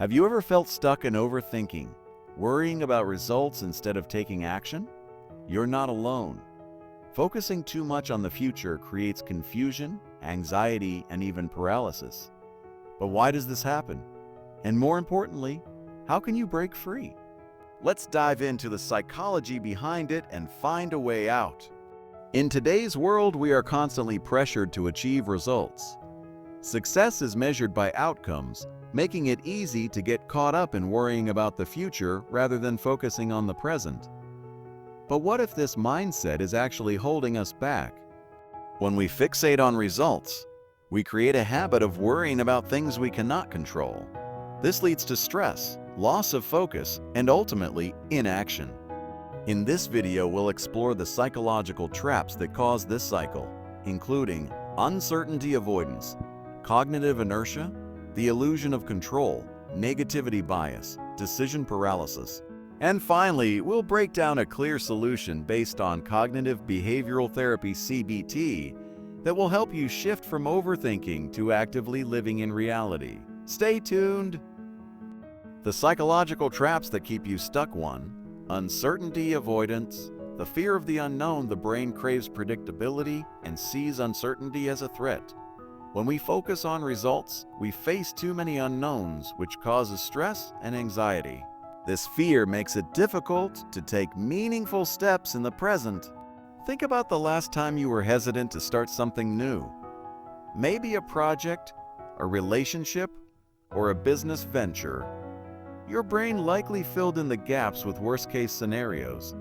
Have you ever felt stuck in overthinking, worrying about results instead of taking action? You're not alone. Focusing too much on the future creates confusion, anxiety, and even paralysis. But why does this happen? And more importantly, how can you break free? Let's dive into the psychology behind it and find a way out. In today's world, we are constantly pressured to achieve results. Success is measured by outcomes, making it easy to get caught up in worrying about the future rather than focusing on the present. But what if this mindset is actually holding us back? When we fixate on results, we create a habit of worrying about things we cannot control. This leads to stress, loss of focus, and ultimately inaction. In this video, we'll explore the psychological traps that cause this cycle, including uncertainty avoidance, cognitive inertia, the illusion of control, negativity bias, decision paralysis. And finally, we'll break down a clear solution based on cognitive behavioral therapy (CBT) that will help you shift from overthinking to actively living in reality. Stay tuned! The psychological traps that keep you stuck: 1. Uncertainty avoidance. The fear of the unknown. The brain craves predictability and sees uncertainty as a threat. When we focus on results, we face too many unknowns, which causes stress and anxiety. This fear makes it difficult to take meaningful steps in the present. Think about the last time you were hesitant to start something new. Maybe a project, a relationship, or a business venture. Your brain likely filled in the gaps with worst-case scenarios.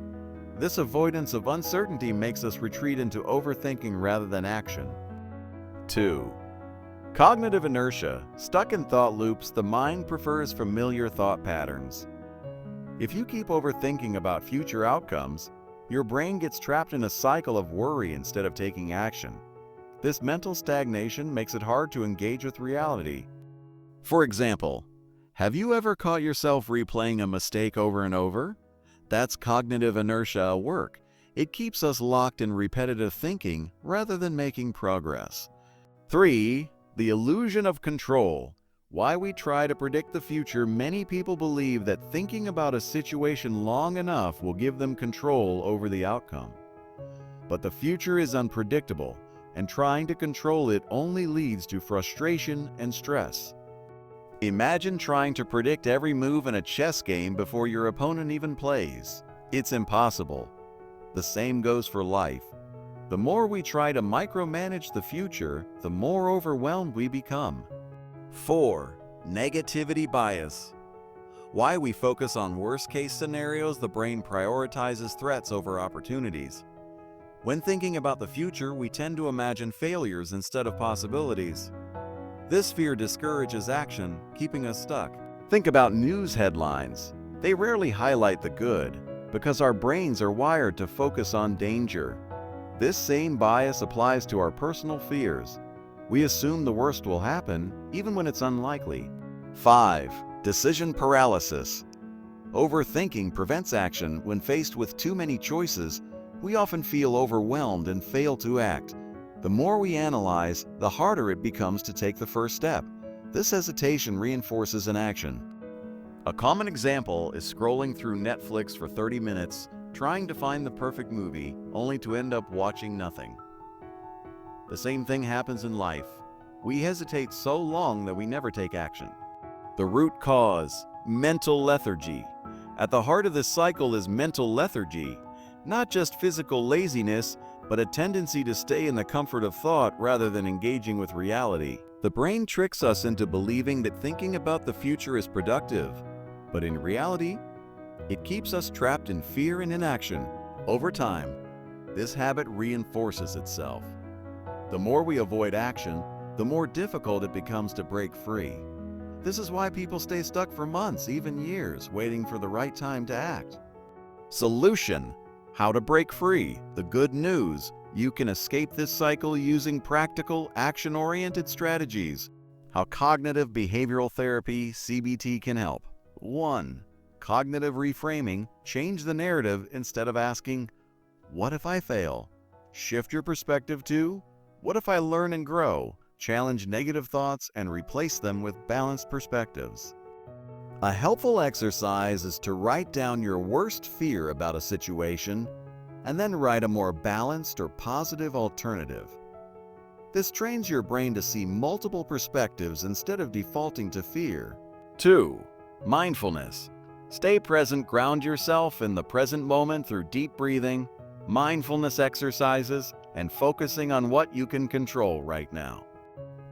This avoidance of uncertainty makes us retreat into overthinking rather than action. 2. Cognitive inertia. Stuck in thought loops, the mind prefers familiar thought patterns. If you keep overthinking about future outcomes, your brain gets trapped in a cycle of worry instead of taking action. This mental stagnation makes it hard to engage with reality. For example, have you ever caught yourself replaying a mistake over and over? That's cognitive inertia at work. It keeps us locked in repetitive thinking rather than making progress. 3. The illusion of control. Why we try to predict the future. Many people believe that thinking about a situation long enough will give them control over the outcome. But the future is unpredictable, and trying to control it only leads to frustration and stress. Imagine trying to predict every move in a chess game before your opponent even plays. It's impossible. The same goes for life. The more we try to micromanage the future, the more overwhelmed we become. 4. Negativity bias. Why we focus on worst-case scenarios. The brain prioritizes threats over opportunities. When thinking about the future, we tend to imagine failures instead of possibilities. This fear discourages action, keeping us stuck. Think about news headlines. They rarely highlight the good, because our brains are wired to focus on danger. This same bias applies to our personal fears. We assume the worst will happen, even when it's unlikely. 5. Decision paralysis. Overthinking prevents action. When faced with too many choices, we often feel overwhelmed and fail to act. The more we analyze, the harder it becomes to take the first step. This hesitation reinforces inaction. A common example is scrolling through Netflix for 30 minutes, trying to find the perfect movie, only to end up watching nothing. The same thing happens in life. We hesitate so long that we never take action. The root cause: mental lethargy. At the heart of this cycle is mental lethargy, not just physical laziness, but a tendency to stay in the comfort of thought rather than engaging with reality. The brain tricks us into believing that thinking about the future is productive, but in reality, it keeps us trapped in fear and inaction. Over time, this habit reinforces itself. The more we avoid action, the more difficult it becomes to break free. This is why people stay stuck for months, even years, waiting for the right time to act. Solution: how to break free. The good news: you can escape this cycle using practical, action-oriented strategies. How cognitive behavioral therapy (CBT) can help. 1. Cognitive reframing. Change the narrative. Instead of asking, "What if I fail?" shift your perspective to, "What if I learn and grow?" Challenge negative thoughts and replace them with balanced perspectives. A helpful exercise is to write down your worst fear about a situation and then write a more balanced or positive alternative. This trains your brain to see multiple perspectives instead of defaulting to fear. 2. Mindfulness. Stay present. Ground yourself in the present moment through deep breathing, mindfulness exercises, and focusing on what you can control right now.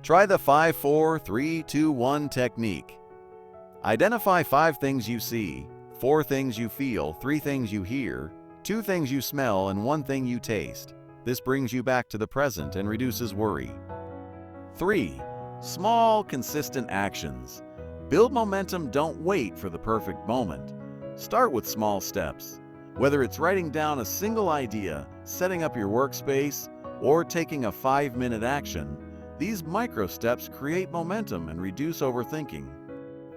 Try the 5-4-3-2-1 technique. Identify 5 things you see, 4 things you feel, 3 things you hear, 2 things you smell, and 1 thing you taste. This brings you back to the present and reduces worry. 3. Small, consistent actions. Build momentum. Don't wait for the perfect moment. Start with small steps. Whether it's writing down a single idea, setting up your workspace, or taking a 5-minute action, these micro steps create momentum and reduce overthinking.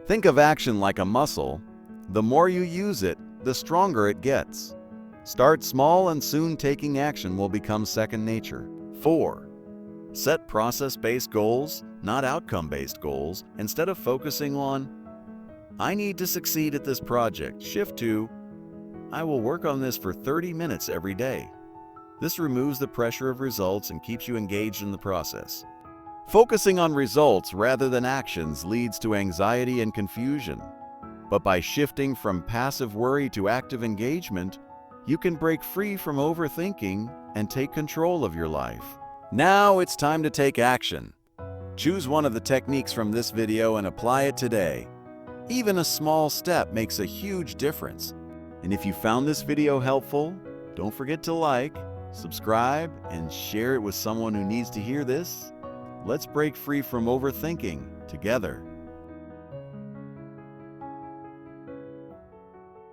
Think of action like a muscle. The more you use it, the stronger it gets. Start small and soon taking action will become second nature. 4. Set process-based goals, not outcome-based goals. Instead of focusing on, "I need to succeed at this project," shift to, "I will work on this for 30 minutes every day." This removes the pressure of results and keeps you engaged in the process. Focusing on results rather than actions leads to anxiety and confusion. But by shifting from passive worry to active engagement, you can break free from overthinking and take control of your life. Now it's time to take action. Choose one of the techniques from this video and apply it today. Even a small step makes a huge difference. And if you found this video helpful, don't forget to like, subscribe, and share it with someone who needs to hear this. Let's break free from overthinking together.